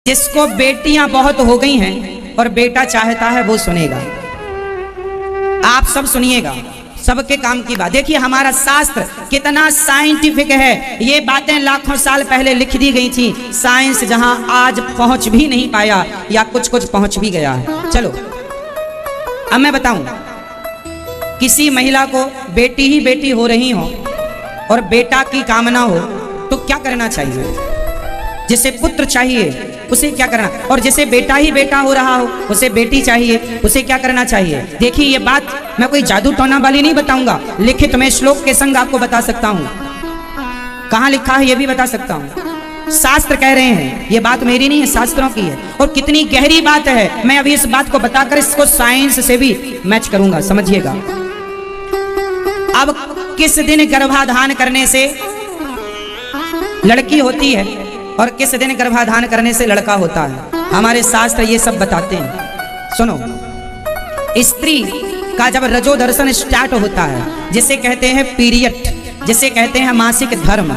जिसको बेटियां बहुत हो गई हैं और बेटा चाहता है वो सुनेगा। आप सब सुनिएगा, सबके काम की बात। देखिए हमारा शास्त्र कितना साइंटिफिक है। ये बातें लाखों साल पहले लिख दी गई थी। साइंस जहां आज पहुंच भी नहीं पाया या कुछ कुछ पहुंच भी गया है। चलो अब मैं बताऊं, किसी महिला को बेटी ही बेटी हो रही हो और बेटा की कामना हो तो क्या करना चाहिए? जिसे पुत्र चाहिए उसे क्या करना, और जिसे बेटा ही बेटा हो रहा हो उसे बेटी चाहिए, उसे क्या करना चाहिए? देखिए ये बात मैं कोई जादू टोना वाली नहीं बताऊंगा, लिखित में श्लोक के संग आपको बता सकता हूं। कहां लिखा है ये भी बता सकता हूं। शास्त्र कह रहे हैं, ये बात मेरी नहीं है, शास्त्रों की है। और कितनी गहरी बात है, मैं अभी इस बात को बताकर इसको साइंस से भी मैच करूंगा, समझिएगा। अब किस दिन गर्भाधान करने से लड़की होती है और किस दिन गर्भाधान करने से लड़का होता है, हमारे शास्त्र ये सब बताते हैं। सुनो, स्त्री का जब रजो दर्शन स्टार्ट होता है, जिसे कहते हैं पीरियड, जिसे कहते हैं मासिक धर्म,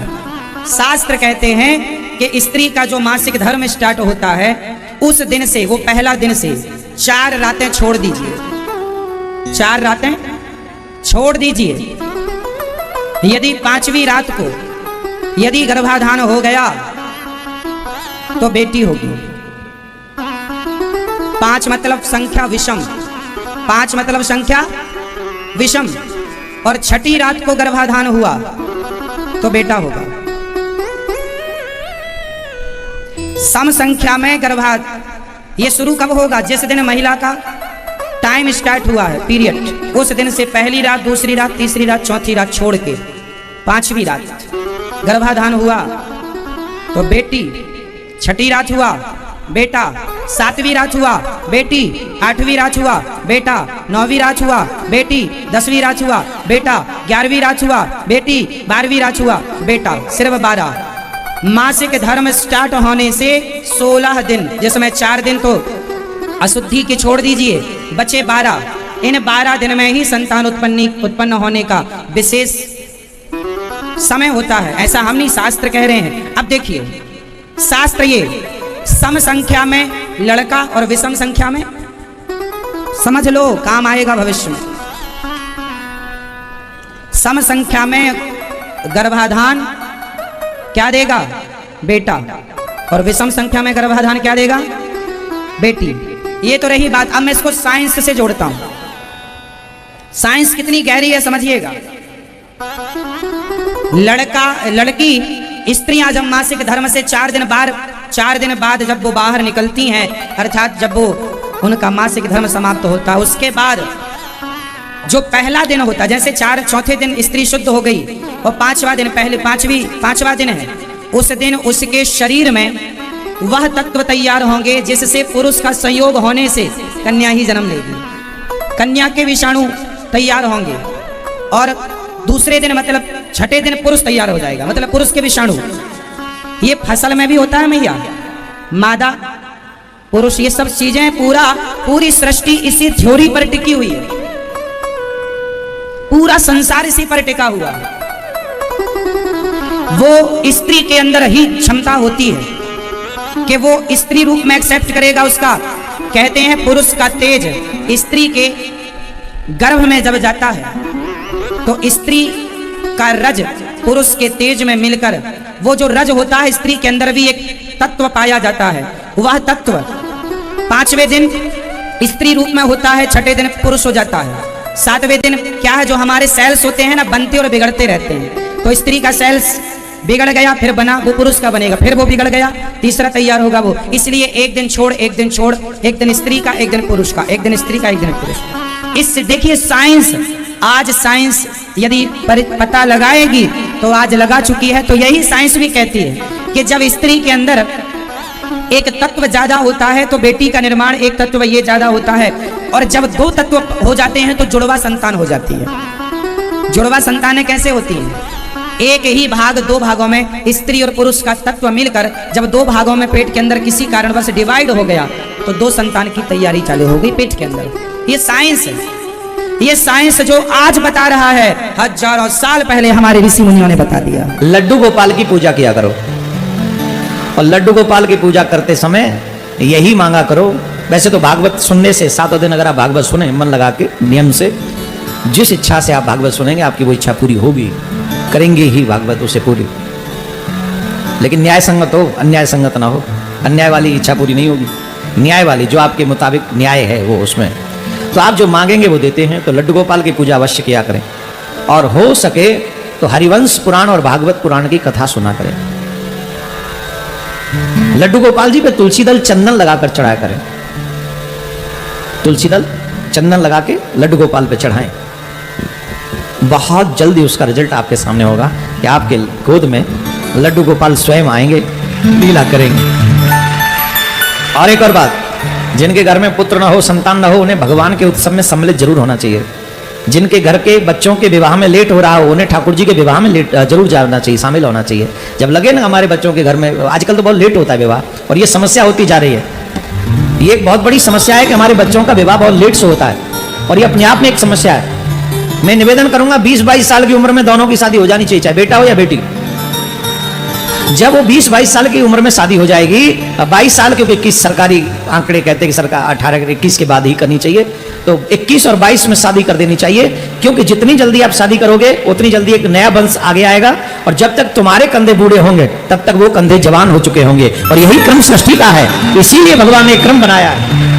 शास्त्र कहते हैं कि स्त्री का जो मासिक धर्म स्टार्ट होता है उस दिन से, वो पहला दिन से 4 रातें छोड़ दीजिए, 4 रातें छोड़ दीजिए। यदि 5वीं रात को यदि गर्भाधान हो गया तो बेटी होगी। 5 मतलब संख्या विषम, 5 मतलब संख्या विषम, और 6ठी रात को गर्भाधान हुआ तो बेटा होगा। सम संख्या में गर्भाधान ये शुरू कब होगा? जिस दिन महिला का टाइम स्टार्ट हुआ है, पीरियड, उस दिन से पहली रात, दूसरी रात, तीसरी रात, चौथी रात छोड़ के 5वीं रात गर्भाधान हुआ तो बेटी, 6ठी रात हुआ बेटा, 7वीं रात हुआ बेटी, 8वीं रात हुआ बेटा, 9वीं रात हुआ बेटी, 10वीं रात हुआ बेटा, 11वीं रात हुआ बेटी, 12वीं रात हुआ बेटा, सिर्फ 12। मासिक धर्म स्टार्ट होने से 16 दिन, जिसमें 4 दिन तो अशुद्धि के छोड़ दीजिए, बचे 12। इन 12 दिन में ही संतान उत्पन्न होने का विशेष समय होता है, ऐसा हम नहीं, शास्त्र कह रहे हैं। अब देखिए शास्त्र ये सम संख्या में लड़का और विषम संख्या में, समझ लो काम आएगा भविष्य में। सम संख्या में गर्भाधान क्या देगा? बेटा, और विषम संख्या में गर्भाधान क्या देगा? बेटी। ये तो रही बात। अब मैं इसको साइंस से जोड़ता हूं। साइंस कितनी गहरी है समझिएगा। लड़की स्त्रियां जब मासिक धर्म से 4 दिन बाद जब वो बाहर निकलती हैं, अर्थात जब वो उनका मासिक धर्म समाप्त होता है, उसके बाद जो पहला दिन होता है, जैसे चौथे दिन स्त्री शुद्ध हो गई और 5वां दिन, पहले 5वां दिन है, उस दिन उसके शरीर में वह तत्व तैयार होंगे जिससे पुरुष का संयोग होने से कन्या ही जन्म लेगी। कन्या के विषाणु तैयार होंगे और दूसरे दिन मतलब 6ठे दिन पुरुष तैयार हो जाएगा, मतलब पुरुष के विषाणु। ये फसल में भी होता है मैया, मादा पुरुष, ये सब चीजें पूरी सृष्टि इसी थ्योरी पर टिकी हुई है, पूरा संसार इसी पर टिका हुआ है। वो स्त्री के अंदर ही क्षमता होती है कि वो स्त्री रूप में एक्सेप्ट करेगा उसका। कहते हैं पुरुष का तेज स्त्री के गर्भ में जब जाता है तो स्त्री का रज पुरुष के तेज में मिलकर, वो जो रज होता है स्त्री के अंदर भी एक तत्व पाया जाता है। वह तत्व 5वें दिन स्त्री रूप में होता है, 6ठे दिन पुरुष हो जाता है। 7वें दिन क्या है, जो हमारे सेल्स होते हैं ना, बनते और बिगड़ते रहते हैं। तो स्त्री का सेल्स बिगड़ गया, फिर बना, वो पुरुष का बनेगा, फिर वो बिगड़ गया, तीसरा तैयार होगा वो। इसलिए एक दिन छोड़, एक दिन स्त्री का, एक दिन पुरुष का, एक दिन स्त्री का, एक दिन पुरुष का। इससे देखिए साइंस, आज साइंस यदि पता लगाएगी तो आज लगा चुकी है। तो यही साइंस भी कहती है कि जब स्त्री के अंदर एक तत्व ज्यादा होता है तो बेटी का निर्माण एक तत्व ये ज्यादा होता है, और जब 2 तत्व हो जाते हैं तो जुड़वा संतान हो जाती है। जुड़वा संतानें कैसे होती हैं? एक ही भाग 2 भागों में स्त्री और पुरुष का तत्व मिलकर जब 2 भागों में पेट के अंदर किसी कारणवश डिवाइड हो गया तो 2 संतान की तैयारी चालू हो गई पेट के अंदर। ये साइंस है। ये साइंस जो आज बता रहा है, हजारों साल पहले हमारे ऋषि मुनियों ने बता दिया। लड्डू गोपाल की पूजा किया करो। और लड्डू गोपाल की पूजा करते समय यही मांगा करो। वैसे तो भागवत सुनने से 7 दिन अगर आप भागवत सुने मन लगा के नियम से, जिस इच्छा से आप भागवत सुनेंगे आपकी वो इच्छा पूरी होगी, करेंगे ही भागवत उसे पूरी। लेकिन न्याय संगत हो, अन्याय संगत ना हो। अन्याय वाली इच्छा पूरी नहीं होगी, न्याय वाली जो आपके मुताबिक न्याय है वो उसमें। तो आप जो मांगेंगे वो देते हैं। तो लड्डू गोपाल की पूजा अवश्य किया करें, और हो सके तो हरिवंश पुराण और भागवत पुराण की कथा सुना करें। लड्डू गोपाल जी पे तुलसी दल चंदन लगाकर चढ़ाया करें। तुलसी दल चंदन लगा के लड्डू गोपाल पे चढ़ाएं। बहुत जल्दी उसका रिजल्ट आपके सामने होगा कि आपके गोद में लड्डू गोपाल स्वयं आएंगे, लीला करेंगे। और एक और बात, जिनके घर में पुत्र ना हो, संतान ना हो, उन्हें भगवान के उत्सव में सम्मिलित जरूर होना चाहिए। जिनके घर के बच्चों के विवाह में लेट हो रहा हो, उन्हें ठाकुर जी के विवाह में लेट जरूर जाना चाहिए, शामिल होना चाहिए। जब लगे ना हमारे बच्चों के घर में, आजकल तो बहुत लेट होता है विवाह, और ये समस्या होती जा रही है। ये एक बहुत बड़ी समस्या है कि हमारे बच्चों का विवाह बहुत लेट से होता है, और ये अपने आप में एक समस्या है। मैं निवेदन करूंगा 20-22 साल की उम्र में दोनों की शादी हो जानी चाहिए, चाहे बेटा हो या बेटी। जब वो 20-22 साल की उम्र में शादी हो जाएगी, 22 साल, क्योंकि 21 सरकारी आंकड़े कहते हैं कि सरकार 18-21 के बाद ही करनी चाहिए, तो 21 और 22 में शादी कर देनी चाहिए। क्योंकि जितनी जल्दी आप शादी करोगे उतनी जल्दी एक नया वंश आगे आएगा, और जब तक तुम्हारे कंधे बूढ़े होंगे तब तक वो कंधे जवान हो चुके होंगे। और यही क्रम सृष्टि का है, इसीलिए भगवान ने क्रम बनाया है।